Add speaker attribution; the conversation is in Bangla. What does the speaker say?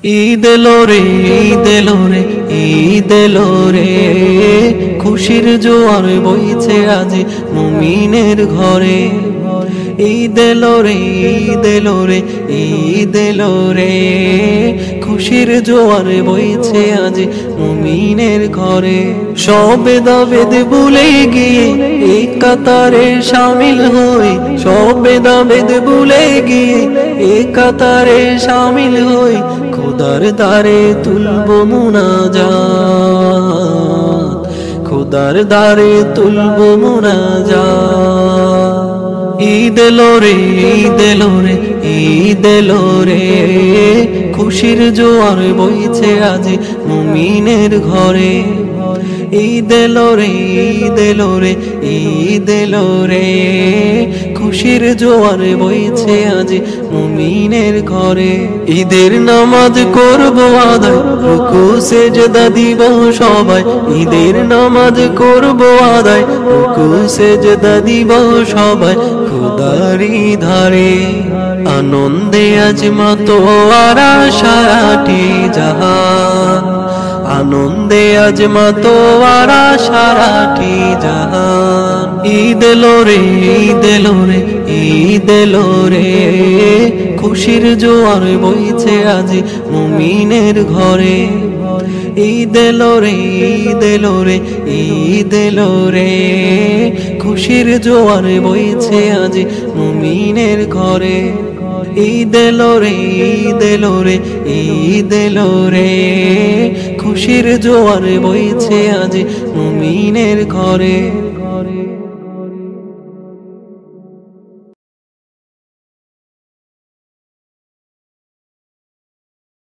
Speaker 1: ঈদ এলো রে, ঈদ এলো রে, ঈদ এলো রে, খুশির জোয়ার বইছে আজ মুমিনের ঘরে। ঈদ এলো রে, ঈদ এলো রে, ঈদ এলো রে, খুশির জোয়ার বইছে আজ মুমিনের ঘরে। সব দাবেদ ভুলে গিয়ে এই কাতারে শামিল হই, সব দাবেদ ভুলে গিয়ে এই কাতারে শামিল হই, খোদার দ্বারে তুলব মুনাজাত, খোদার দ্বারে তুলব মুনাজাত। ঈদ এলো রে, ঈদ এলো রে, ঈদ এলো রে, খুশির জোয়ার বইছে আজ মুমিনের ঘরে। ঈদ এলো রে, ঈদ এলো রে, ঈদ এলো রে, খুশির জোয়ার বইছে আজ মুমিনের ঘরে। ঈদের নামাজ করব আদায়, রুকু সেজদা দিব সবাই, ঈদের নামাজ করব আদায়, রুকু সেজদা দিব সবাই, খোদারি ধারে। আনন্দে আজ মাতোয়ারা সারাটি জাহান, আনন্দে আজ মাতোয়ারা সারাটি জাহান। ঈদ এলো রে, ঈদ এলো রে, ঈদ এলো রে, খুশির জোয়ার বইছে আজ মুমিনের ঘরে। ঈদ এলো রে, ঈদ এলো রে, ঈদ এলো রে, খুশির জোয়ার বইছে আজ মুমিনের ঘরে। ঈদ এলো রে, ঈদ এলো রে, ঈদ এলো রে, খুশির জোয়ার বইছে আজ মুমিনের ঘরে।